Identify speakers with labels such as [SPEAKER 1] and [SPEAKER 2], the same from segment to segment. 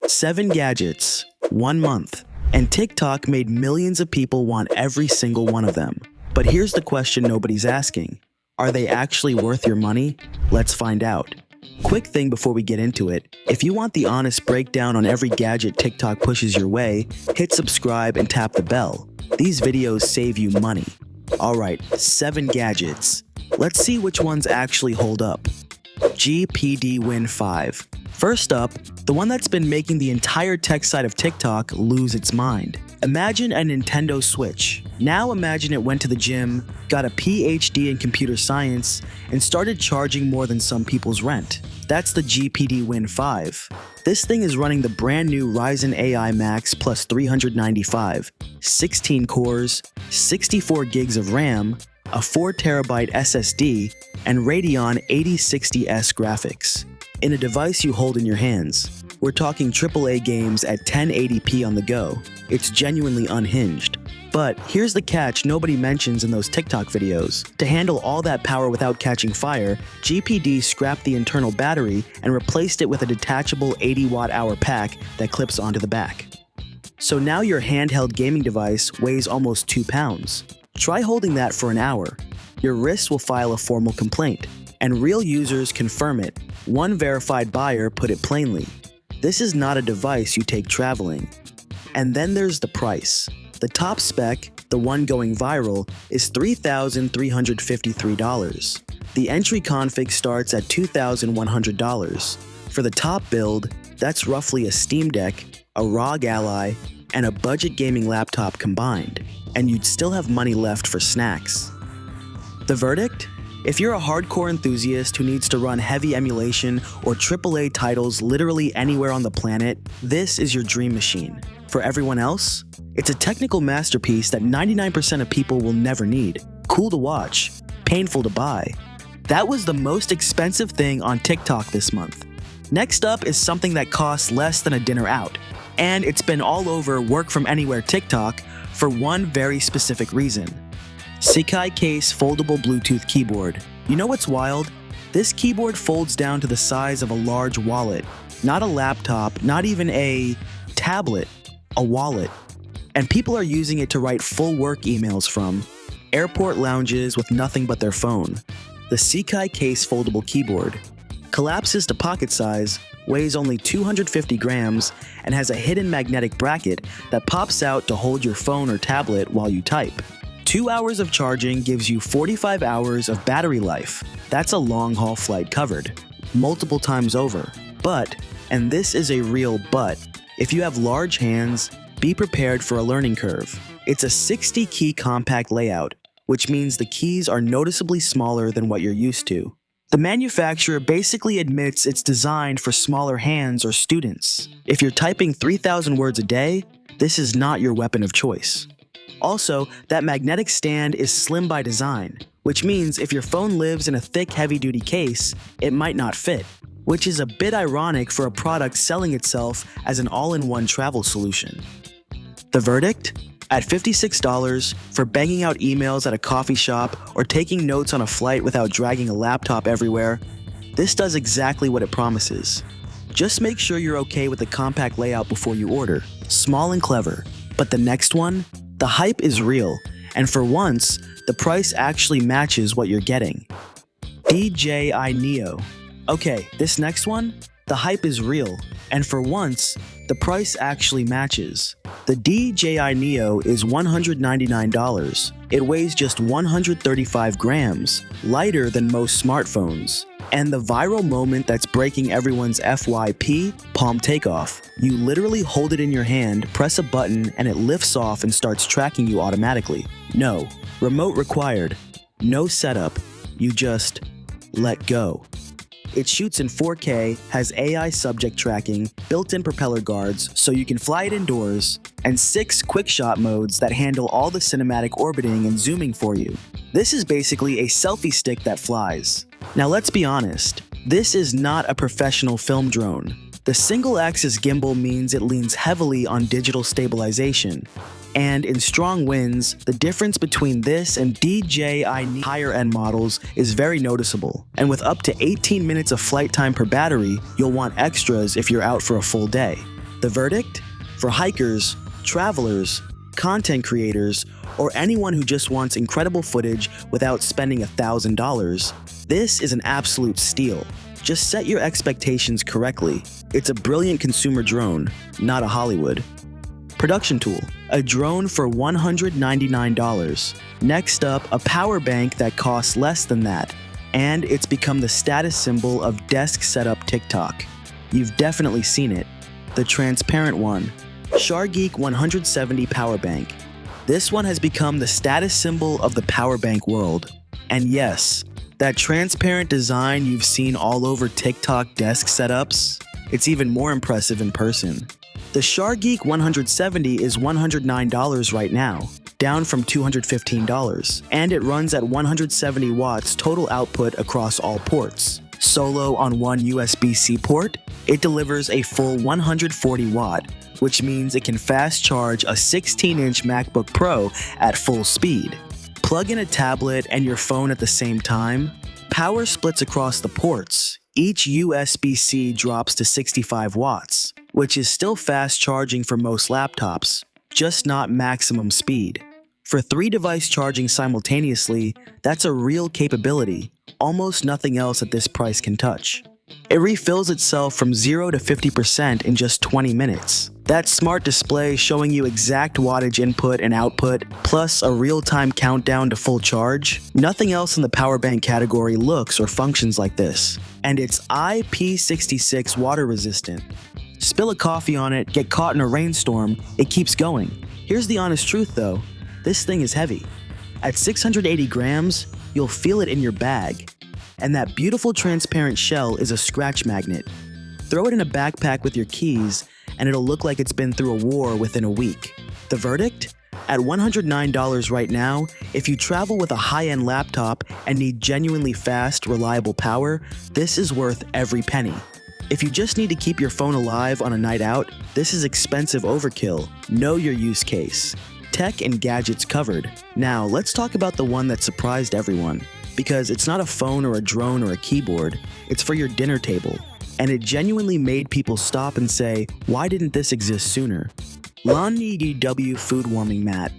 [SPEAKER 1] 7 gadgets, 1 month, and TikTok made millions of people want every single one of them. But here's the question nobody's asking. Are they actually worth your money? Let's find out. Quick thing before we get into it, if you want the honest breakdown on every gadget TikTok pushes your way, hit subscribe and tap the bell. These videos save you money. Alright, 7 gadgets. Let's see which ones actually hold up. GPD Win 5. First up, the one that's been making the entire tech side of TikTok lose its mind. Imagine a Nintendo Switch. Now imagine it went to the gym, got a PhD in computer science, and started charging more than some people's rent. That's the GPD Win 5. This thing is running the brand new Ryzen AI Max Plus 395, 16 cores, 64 gigs of RAM, a 4TB SSD, and Radeon 8060S graphics. In a device you hold in your hands. We're talking AAA games at 1080p on the go. It's genuinely unhinged. But here's the catch nobody mentions in those TikTok videos. To handle all that power without catching fire, GPD scrapped the internal battery and replaced it with a detachable 80-watt-hour pack that clips onto the back. So now your handheld gaming device weighs almost 2 pounds. Try holding that for an hour. Your wrist will file a formal complaint, and real users confirm it. One verified buyer put it plainly. This is not a device you take traveling. And then there's the price. The top spec, the one going viral, is $3,353. The entry config starts at $2,100. For the top build, that's roughly a Steam Deck, a ROG Ally, and a budget gaming laptop combined, and you'd still have money left for snacks. The verdict? If you're a hardcore enthusiast who needs to run heavy emulation or AAA titles literally anywhere on the planet, this is your dream machine. For everyone else, it's a technical masterpiece that 99% of people will never need. Cool to watch, painful to buy. That was the most expensive thing on TikTok this month. Next up is something that costs less than a dinner out, and it's been all over Work From Anywhere TikTok for one very specific reason. SIKAI Case Foldable Bluetooth Keyboard. You know what's wild? This keyboard folds down to the size of a large wallet. Not a laptop, not even a tablet, a wallet. And people are using it to write full work emails from. Airport lounges with nothing but their phone. The SIKAI Case Foldable Keyboard. Collapses to pocket size, weighs only 250 grams, and has a hidden magnetic bracket that pops out to hold your phone or tablet while you type. 2 hours of charging gives you 45 hours of battery life. That's a long-haul flight covered, multiple times over. But, and this is a real but, if you have large hands, be prepared for a learning curve. It's a 60-key compact layout, which means the keys are noticeably smaller than what you're used to. The manufacturer basically admits it's designed for smaller hands or students. If you're typing 3,000 words a day, this is not your weapon of choice. Also, that magnetic stand is slim by design, which means if your phone lives in a thick, heavy-duty case, it might not fit, which is a bit ironic for a product selling itself as an all-in-one travel solution. The verdict? At $56 for banging out emails at a coffee shop or taking notes on a flight without dragging a laptop everywhere, this does exactly what it promises. Just make sure you're okay with the compact layout before you order. Small and clever. But the next one? The hype is real, and for once, the price actually matches what you're getting. DJI Neo. Okay, this next one? The hype is real, and for once, the price actually matches. The DJI Neo is $199. It weighs just 135 grams, lighter than most smartphones. And the viral moment that's breaking everyone's FYP, palm takeoff. You literally hold it in your hand, press a button, and it lifts off and starts tracking you automatically. No, remote required. No setup. You just let go. It shoots in 4K, has AI subject tracking, built-in propeller guards so you can fly it indoors, and 6 quick shot modes that handle all the cinematic orbiting and zooming for you. This is basically a selfie stick that flies. Now let's be honest, this is not a professional film drone. The single-axis gimbal means it leans heavily on digital stabilization. And in strong winds, the difference between this and DJI higher-end models is very noticeable. And with up to 18 minutes of flight time per battery, you'll want extras if you're out for a full day. The verdict? For hikers, travelers, content creators, or anyone who just wants incredible footage without spending $1,000, this is an absolute steal. Just set your expectations correctly. It's a brilliant consumer drone, not a Hollywood. Production tool, a drone for $199. Next up, a power bank that costs less than that. And it's become the status symbol of desk setup TikTok. You've definitely seen it. The transparent one. Shargeek 170 power bank. This one has become the status symbol of the power bank world. And yes, that transparent design you've seen all over TikTok desk setups, it's even more impressive in person. The Shargeek 170 is $109 right now, down from $215, and it runs at 170 watts total output across all ports. Solo on one USB-C port, it delivers a full 140 watt, which means it can fast charge a 16-inch MacBook Pro at full speed. Plug in a tablet and your phone at the same time, power splits across the ports. Each USB-C drops to 65 watts, which is still fast charging for most laptops, just not maximum speed. For 3 device charging simultaneously, that's a real capability. Almost nothing else at this price can touch. It refills itself from 0 to 50% in just 20 minutes. That smart display showing you exact wattage input and output, plus a real-time countdown to full charge, nothing else in the power bank category looks or functions like this. And it's IP66 water resistant. Spill a coffee on it, get caught in a rainstorm, it keeps going. Here's the honest truth though, this thing is heavy. At 680 grams, you'll feel it in your bag. And that beautiful transparent shell is a scratch magnet. Throw it in a backpack with your keys, and it'll look like it's been through a war within a week. The verdict? At $109 right now, if you travel with a high-end laptop and need genuinely fast, reliable power, this is worth every penny. If you just need to keep your phone alive on a night out, this is expensive overkill. Know your use case. Tech and gadgets covered. Now, let's talk about the one that surprised everyone. Because it's not a phone or a drone or a keyboard, it's for your dinner table. And it genuinely made people stop and say, why didn't this exist sooner? LNNIW food warming mat.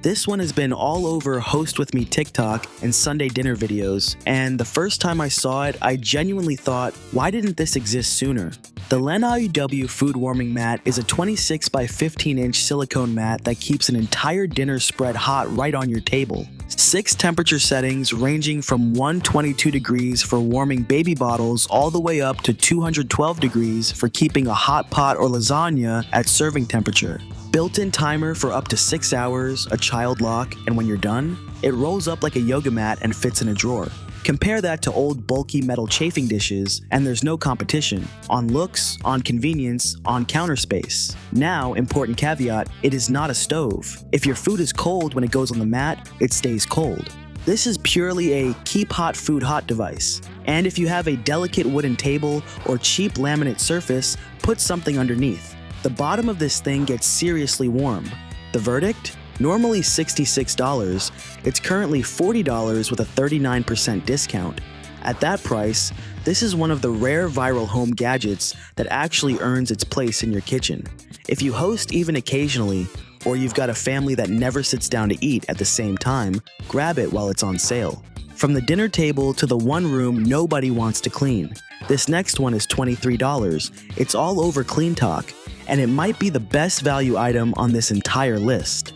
[SPEAKER 1] This one has been all over Host With Me TikTok and Sunday dinner videos, and the first time I saw it, I genuinely thought, why didn't this exist sooner? The LNNIW food warming mat is a 26 by 15 inch silicone mat that keeps an entire dinner spread hot right on your table. 6 temperature settings ranging from 122 degrees for warming baby bottles all the way up to 212 degrees for keeping a hot pot or lasagna at serving temperature. Built-in timer for up to 6 hours, a child lock, and when you're done, it rolls up like a yoga mat and fits in a drawer. Compare that to old bulky metal chafing dishes, and there's no competition. On looks, on convenience, on counter space. Now, important caveat, it is not a stove. If your food is cold when it goes on the mat, it stays cold. This is purely a keep hot food hot device. And if you have a delicate wooden table or cheap laminate surface, put something underneath. The bottom of this thing gets seriously warm. The verdict? Normally $66, it's currently $40 with a 39% discount. At that price, this is one of the rare viral home gadgets that actually earns its place in your kitchen. If you host even occasionally, or you've got a family that never sits down to eat at the same time, grab it while it's on sale. From the dinner table to the one room nobody wants to clean. This next one is $23. It's all over Clean Talk, and it might be the best value item on this entire list.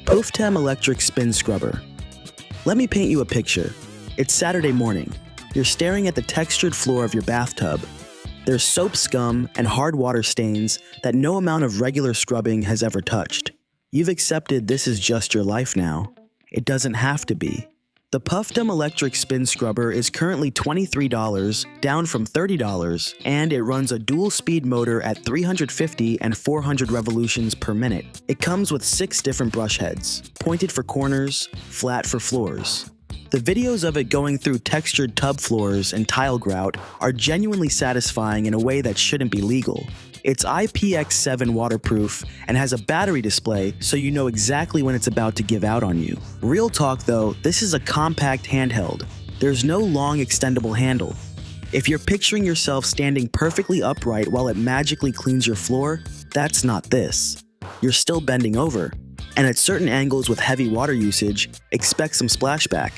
[SPEAKER 1] PUFTEM electric spin scrubber. Let me paint you a picture. It's Saturday morning. You're staring at the textured floor of your bathtub. There's soap scum and hard water stains that no amount of regular scrubbing has ever touched. You've accepted this is just your life now. It doesn't have to be. The PUFTEM electric spin scrubber is currently $23, down from $30, and it runs a dual-speed motor at 350 and 400 revolutions per minute. It comes with 6 different brush heads, pointed for corners, flat for floors. The videos of it going through textured tub floors and tile grout are genuinely satisfying in a way that shouldn't be legal. It's IPX7 waterproof and has a battery display so you know exactly when it's about to give out on you. Real talk though, this is a compact handheld. There's no long extendable handle. If you're picturing yourself standing perfectly upright while it magically cleans your floor, that's not this. You're still bending over, and at certain angles with heavy water usage, expect some splashback.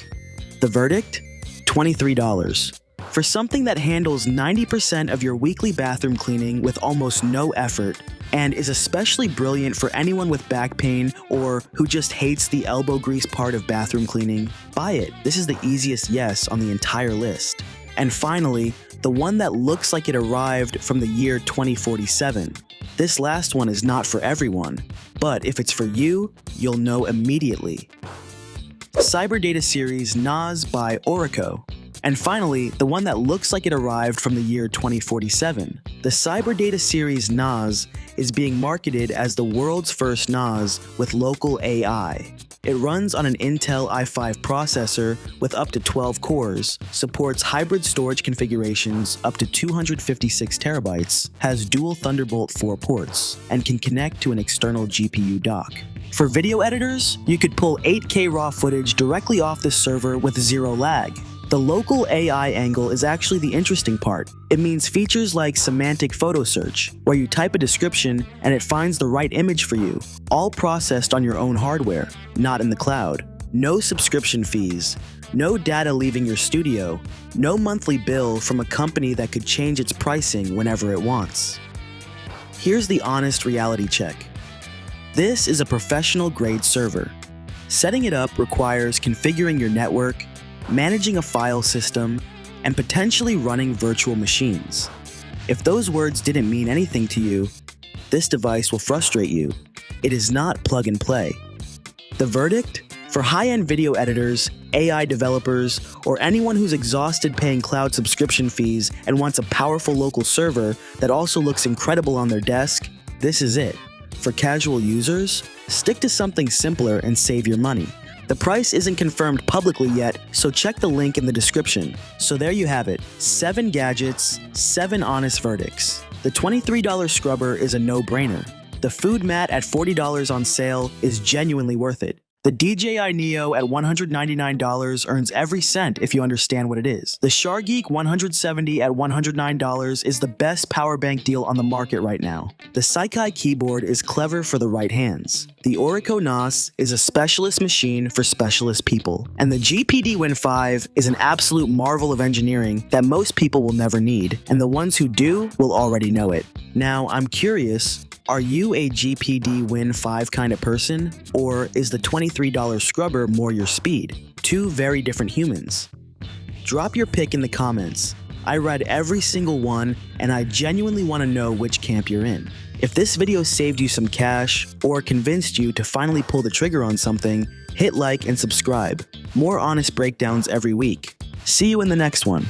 [SPEAKER 1] The verdict? $23. For something that handles 90% of your weekly bathroom cleaning with almost no effort, and is especially brilliant for anyone with back pain or who just hates the elbow grease part of bathroom cleaning, buy it. This is the easiest yes on the entire list. And finally, the one that looks like it arrived from the year 2047. This last one is not for everyone, but if it's for you, you'll know immediately. CyberData Series NAS by ORICO. And finally, the one that looks like it arrived from the year 2047. The CyberData Series NAS is being marketed as the world's first NAS with local AI. It runs on an Intel i5 processor with up to 12 cores, supports hybrid storage configurations up to 256 terabytes, has dual Thunderbolt 4 ports, and can connect to an external GPU dock. For video editors, you could pull 8K raw footage directly off the server with zero lag. The local AI angle is actually the interesting part. It means features like semantic photo search, where you type a description and it finds the right image for you, all processed on your own hardware, not in the cloud. No subscription fees, no data leaving your studio, no monthly bill from a company that could change its pricing whenever it wants. Here's the honest reality check. This is a professional-grade server. Setting it up requires configuring your network, managing a file system, and potentially running virtual machines. If those words didn't mean anything to you, this device will frustrate you. It is not plug and play. The verdict? For high-end video editors, AI developers, or anyone who's exhausted paying cloud subscription fees and wants a powerful local server that also looks incredible on their desk, this is it. For casual users, stick to something simpler and save your money. The price isn't confirmed publicly yet, so check the link in the description. So there you have it, 7 gadgets, 7 honest verdicts. The $23 scrubber is a no-brainer. The food mat at $40 on sale is genuinely worth it. The DJI Neo at $199 earns every cent if you understand what it is. The Shargeek 170 at $109 is the best power bank deal on the market right now. The SIKAI keyboard is clever for the right hands. The ORICO NAS is a specialist machine for specialist people. And the GPD Win 5 is an absolute marvel of engineering that most people will never need, and the ones who do will already know it. Now, I'm curious, are you a GPD Win 5 kind of person, or is the $23 scrubber more your speed? Two very different humans. Drop your pick in the comments. I read every single one, and I genuinely want to know which camp you're in. If this video saved you some cash, or convinced you to finally pull the trigger on something, hit like and subscribe. More honest breakdowns every week. See you in the next one.